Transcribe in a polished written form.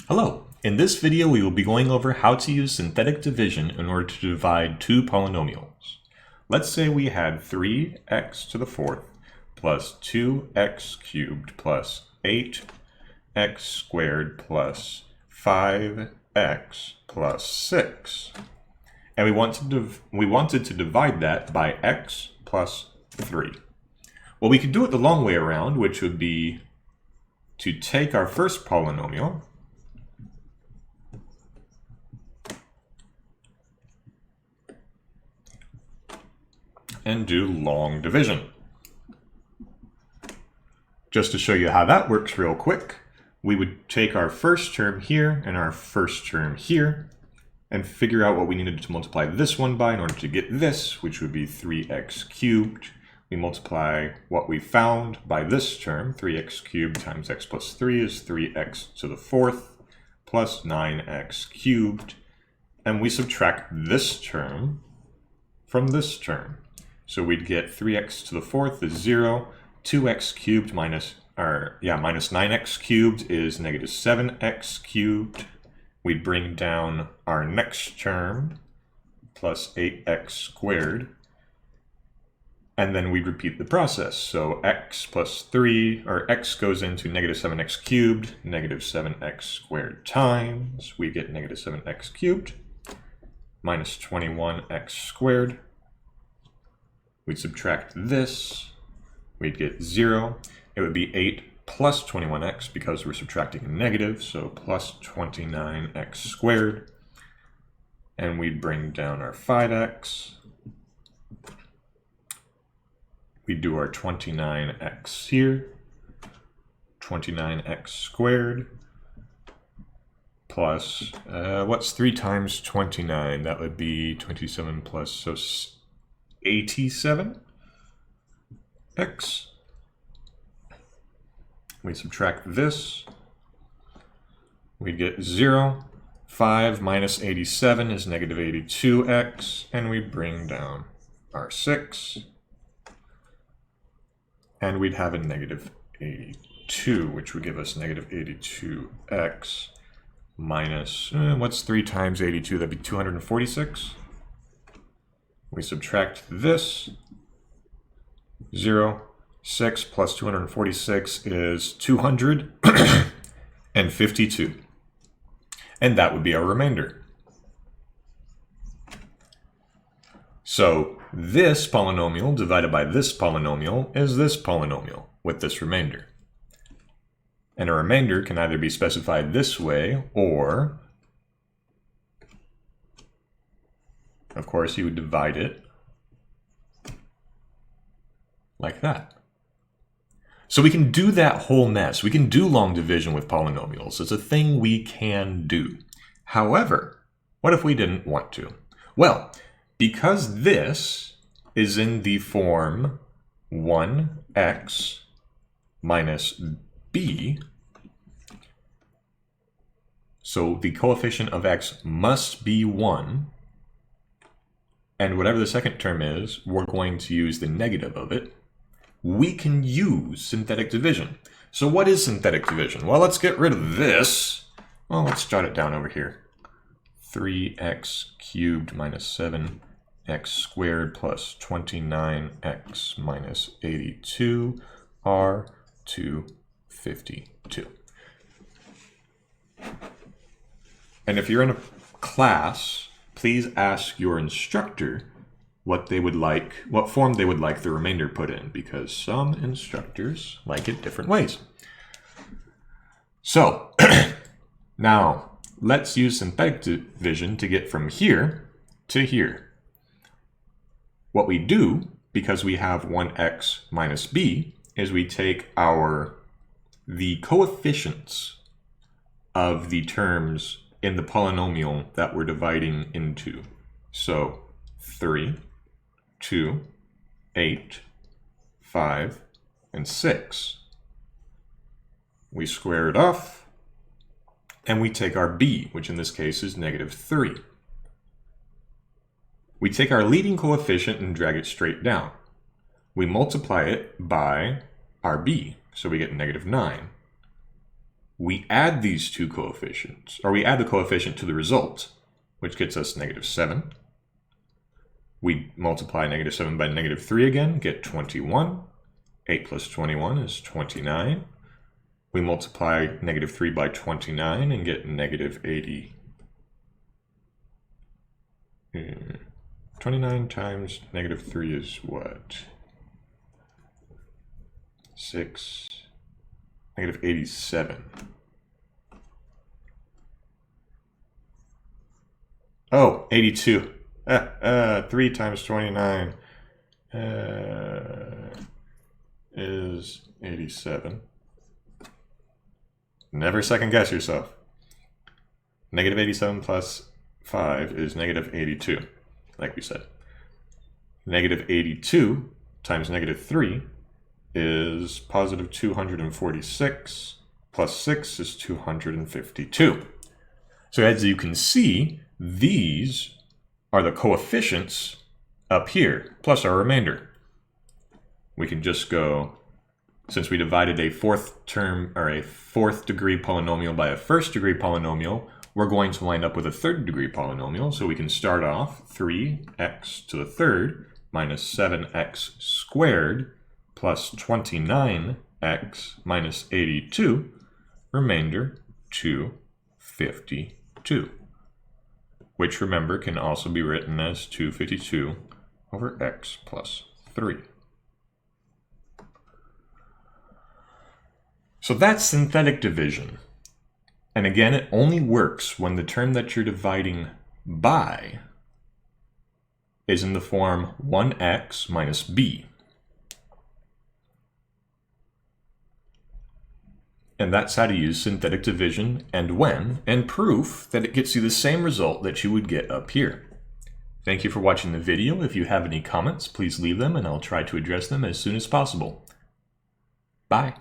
Hello. In this video, we will be going over how to use synthetic division in order to divide two polynomials. Let's say we had 3x to the fourth plus 2x cubed plus 8x squared plus 5x plus 6. And we wanted to divide that by x plus 3. Well, we could do it the long way around, which would be to take our first polynomial and do long division. Just to show you how that works real quick, we would take our first term here and our first term here and figure out what we needed to multiply this one by in order to get this, which would be 3x cubed. We multiply what we found by this term, 3x cubed times x plus 3 is 3x to the fourth plus 9x cubed. And we subtract this term from this term. So we'd get 3x to the fourth is 0, 2x cubed minus 9x cubed is negative 7x cubed. We'd bring down our next term, plus 8x squared. And then we'd repeat the process. So x plus 3, or x goes into negative 7x cubed, negative 7x squared times. We get negative 7x cubed minus 21x squared. We'd subtract this, we'd get 0. It would be 8 plus 21x because we're subtracting a negative, so plus 29x squared. And we'd bring down our 5x. We'd do our 29x here, 29x squared, plus, what's 3 times 29? That would be 27 plus, so 87x. We subtract this, we get 0. 5 minus 87 is negative 82x, and we bring down our 6. And we'd have a negative 82, which would give us negative 82x minus, what's 3 times 82? That'd be 246. We subtract this, 0. 6 plus 246 is 252. And that would be our remainder. So this polynomial divided by this polynomial is this polynomial with this remainder. And a remainder can either be specified this way or, of course, you would divide it like that. So we can do that whole mess. We can do long division with polynomials. It's a thing we can do. However, what if we didn't want to? Well, because this is in the form 1x minus b, so the coefficient of x must be 1, and whatever the second term is, we're going to use the negative of it. We can use synthetic division. So what is synthetic division? Well, let's get rid of this. Well, let's jot it down over here. 3x cubed minus 7x squared plus 29x minus 82 are 252. And if you're in a class, please ask your instructor what they would like, what form they would like the remainder put in, because some instructors like it different ways. So now let's use synthetic division to get from here to here. What we do, because we have 1x minus b, is we take the coefficients of the terms in the polynomial that we're dividing into. So 3, 2, 8, 5, and 6. We square it off, and we take our b, which in this case is negative 3. We take our leading coefficient and drag it straight down. We multiply it by our b, so we get negative 9. we add these two coefficients, or we add the coefficient to the result, which gets us -7. We multiply -7 by -3 again, get 21. 8 plus 21 is 29. We multiply -3 by 29 and get -80. 29 times -3 is what? 6. -87. Oh, 82. 3 times 29 is 87. Never second guess yourself. -87 plus 5 is -82, like we said. -82 times -3 is positive 246, plus 6 is 252. So as you can see, these are the coefficients up here, plus our remainder. We can just go, since we divided a fourth degree polynomial by a first degree polynomial, we're going to wind up with a third degree polynomial. So we can start off 3x to the third minus 7x squared plus 29x minus 82, remainder 252, which, remember, can also be written as 252 over x plus 3. So that's synthetic division. And again, it only works when the term that you're dividing by is in the form 1x minus b. And that's how to use synthetic division and when, and proof that it gets you the same result that you would get up here. Thank you for watching the video. If you have any comments, please leave them and I'll try to address them as soon as possible. Bye.